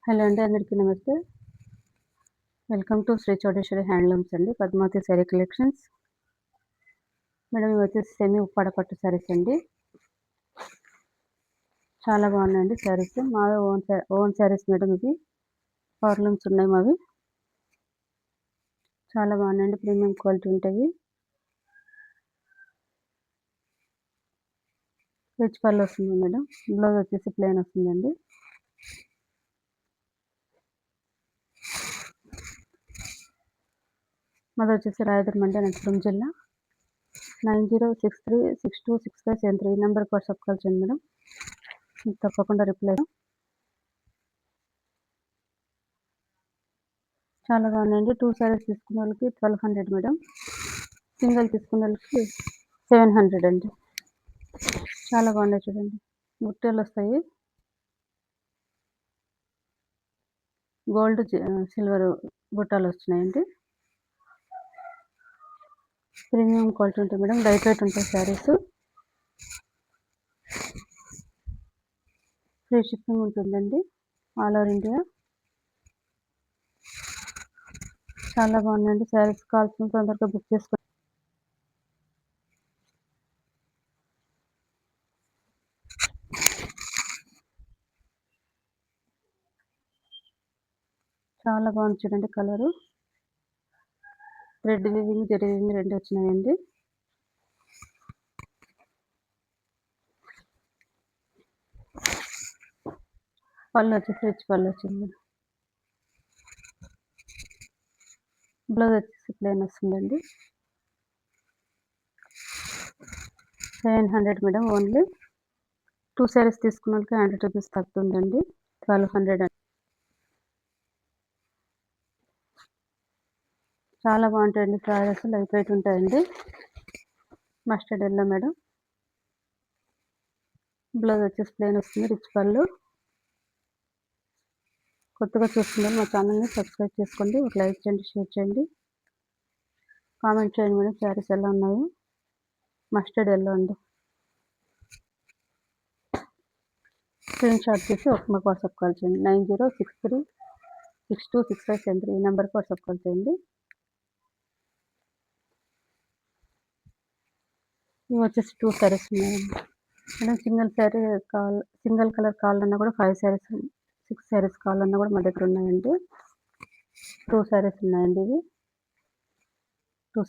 Hello అండి. అందరికీ నమస్తే. Welcome to Shri Chowdeshwari handlooms అండి. పద్మావతి శారీ కలెక్షన్స్. మేడం ఇవి వచ్చేసి సెమీ ఉప్పాడ పట్టు శారీస్ అండి. చాలా బాగున్నాయండి శారీస్. మావే ఓన్ శారీస్ మేడం ఇవి. పవర్లూమ్స్ ఉన్నాయి మావి. చాలా బాగున్నాయండి. ప్రీమియం క్వాలిటీ ఉంటాయి. రిచ్ పళ్ళు వస్తుంది మేడం. బ్లౌజ్ వచ్చేసి ప్లెయిన్ వస్తుందండి. మాది వచ్చేసి రాయదుర్గం అండి, అనంతపురం జిల్లా. 9063626573 ఈ నెంబర్కి వాట్సాప్ కాల్ చేయండి మేడం. మీకు తప్పకుండా రిప్లై. చాలా బాగున్నాయండి. 2 శారీస్ తీసుకున్న వాళ్ళకి 1200 మేడం. సింగిల్ తీసుకున్న వాళ్ళకి 700 అండి. చాలా బాగున్నాయి చూడండి. బుట్టలు వస్తాయి. గోల్డ్ సిల్వర్ బుట్టాలు వస్తున్నాయండి. ప్రీమియం క్వాలిటీ ఉంటుంది మేడం. లైట్ వెయిట్ ఉంటాయి శారీస్. ఫ్రీ షిప్పింగ్ ఉంటుందండి ఆల్ ఓవర్ ఇండియా. చాలా బాగున్నాయండి శారీస్. కావాల్సిన తొందరగా బుక్ చేసుకోండి. చాలా బాగుంది చూడండి. Colour red weaving zari weaving రెండు వచ్చినాయండి. పళ్ళు వచ్చేసి రిచ్ పళ్ళు వచ్చింది. బ్లౌజ్ వచ్చేసి ప్లెయిన్ వస్తుందండి. 700 మేడం. ఓన్లీ 2 శారీస్ తీసుకున్న వాళ్ళకి 100 రూపీస్ తగ్గుతుందండి. 1200 అండి. చాలా బాగుంటాయండి శారీస్. లైట్ వెయిట్ ఉంటాయండి. Mustard yellow madam. బ్లౌజ్ వచ్చేసి ప్లెయిన్ వస్తుంది. రిచ్ పళ్ళు. కొత్తగా చూస్తున్నారు మా ఛానల్ని సబ్స్క్రైబ్ చేసుకోండి. ఒక లైక్ చేయండి, షేర్ చేయండి, కామెంట్ చేయండి మేడం. శారీస్ ఎలా ఉన్నాయో. మస్టర్డ్ ఎల్లో అండి. స్క్రీన్ షాట్ తీసి మాకు వాట్సాప్ కాల్ చేయండి. 9063626573 ఈ నెంబర్కి వాట్సాప్ కాల్ చేయండి. ఇవి వచ్చేసి 2 శారీస్ ఉన్నాయండి మేడం. సింగిల్ కలర్ కావాలన్నా కూడా 5 శారీస్ 6 శారీస్ కావాలన్నా కూడా మా దగ్గర ఉన్నాయండి. 2 శారీస్ ఉన్నాయండి. ఇవి 2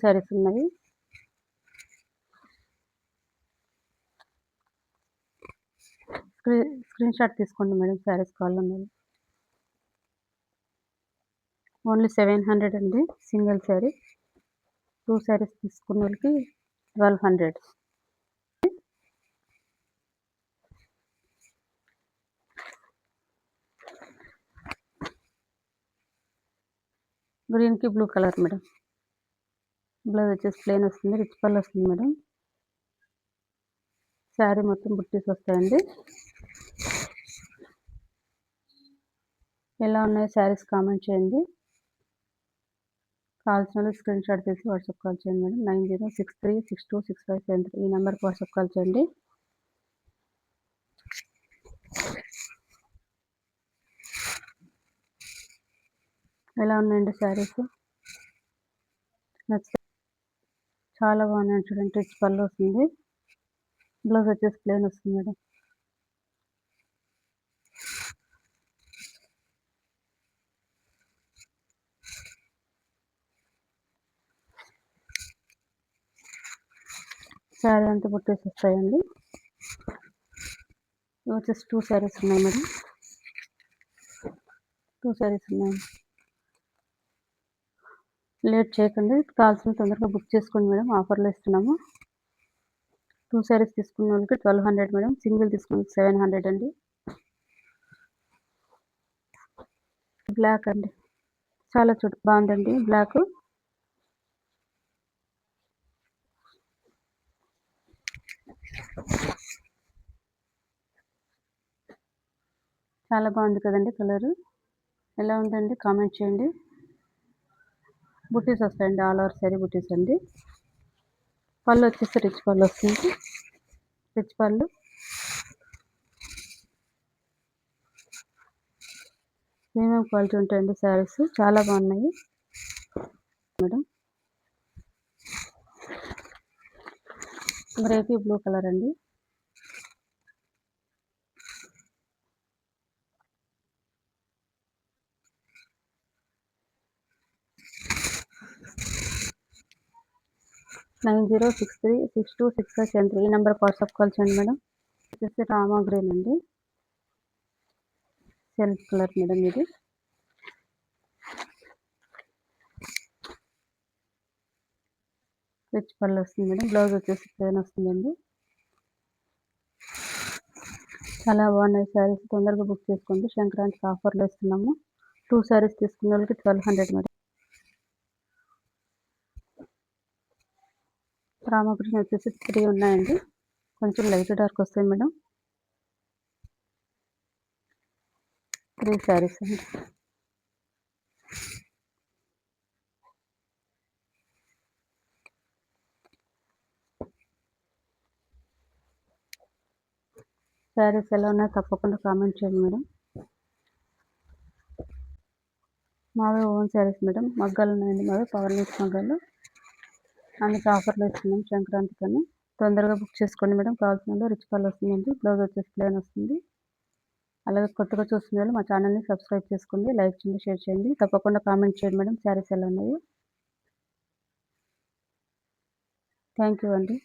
శారీస్ ఉన్నాయి. స్క్రీన్ షాట్ తీసుకోండి మేడం. శారీస్ కావాలన్నా ఓన్లీ 700 అండి సింగిల్ శారీ. 2 శారీస్ తీసుకున్న వాళ్ళకి 1200. గ్రీన్కి బ్లూ కలర్ మేడం. బ్లౌజ్ వచ్చేసి ప్లెయిన్ వస్తుంది. రిచ్ పళ్ళు వస్తుంది మేడం. శారీ మొత్తం బుట్టీస్ వస్తాయండి. ఎలా ఉన్నాయో శారీస్ కామెంట్ చేయండి. కావాల్సిన వాళ్ళు స్క్రీన్ షాట్ తీసి వాట్సాప్ కాల్ చేయండి మేడం. 9063626573 ఈ నెంబర్కి వాట్సాప్ కాల్ చేయండి. ఎలా ఉన్నాయండి శారీస్? నచ్చితే చాలా బాగున్నాయి చూడండి. రిచ్ పళ్ళు వస్తుంది. బ్లౌజ్ వచ్చేసి ప్లెయిన్ వస్తుంది మేడం. శారీ అంతా బుట్టేసి వస్తాయండి. ఇవి వచ్చేసి 2 శారీస్ ఉన్నాయి మేడం. 2 శారీస్ ఉన్నాయి. లేట్ చేయకండి. కావాల్సిన తొందరగా బుక్ చేసుకోండి మేడం. ఆఫర్లో ఇస్తున్నాము. 2 శారీస్ తీసుకున్న వాళ్ళకి 1200 మేడం. సింగిల్ తీసుకున్న 700 అండి. బ్లాక్ అండి. చాలా బాగుందండి బ్లాక్. చాలా బాగుంది కదండి కలరు. ఎలా ఉందండి కామెంట్ చేయండి. బుటీస్ వస్తాయండి. ఆల్ ఓవర్ శారీ బుటీస్ అండి. పళ్ళు వచ్చేసి రిచ్ పళ్ళు వస్తుంది. రిచ్ పళ్ళు. ప్రీమియం క్వాలిటీ ఉంటాయండి శారీస్, చాలా బాగున్నాయి మేడం. గ్రేపీ బ్లూ కలర్ అండి. నైన్ 9063626573 ఈ నెంబర్ వాట్సాప్ కాల్ చేయండి మేడం. వచ్చేసి రామా గ్రీన్ అండి, సెల్ఫ్ కలర్ మేడం. ఇది రిచ్ పళ్ళు వస్తుంది మేడం. బ్లౌజ్ వచ్చేసి ప్లెయిన్ వస్తుందండి. చాలా బాగున్నాయి శారీస్, తొందరగా బుక్ చేసుకోండి. సంక్రాంతికి ఆఫర్లు ఇస్తున్నాము. 2 శారీస్ తీసుకున్న వాళ్ళకి 1200 మేడం. రామా గ్రీన్ వచ్చేసి 3 ఉన్నాయండి, కొంచెం లైట్ డార్క్ వస్తాయి మేడం. 3 శారీస్ అండి. శారీస్ ఎలా ఉన్నాయో తప్పకుండా కామెంట్ చేయండి మేడం. మావే ఓన్ శారీస్ మేడం. మగ్గాలు ఉన్నాయండి మావే, పవర్ లూస్ మగ్గాలు. అందుకే ఆఫర్లు ఇస్తున్నాం సంక్రాంతికి అని. తొందరగా బుక్ చేసుకోండి మేడం. కావాల్సిన వాళ్ళు రిచ్ పళ్ళు వస్తుందండి. బ్లౌజ్ వచ్చేసి ప్లెయిన్ వస్తుంది. అలాగే కొత్తగా చూస్తున్న వాళ్ళు మా ఛానల్ని సబ్స్క్రైబ్ చేసుకోండి, లైక్ చేయండి, షేర్ చేయండి. తప్పకుండా కామెంట్ చేయండి మేడం శారీస్ ఎలా ఉన్నాయో. థ్యాంక్ యూ అండి.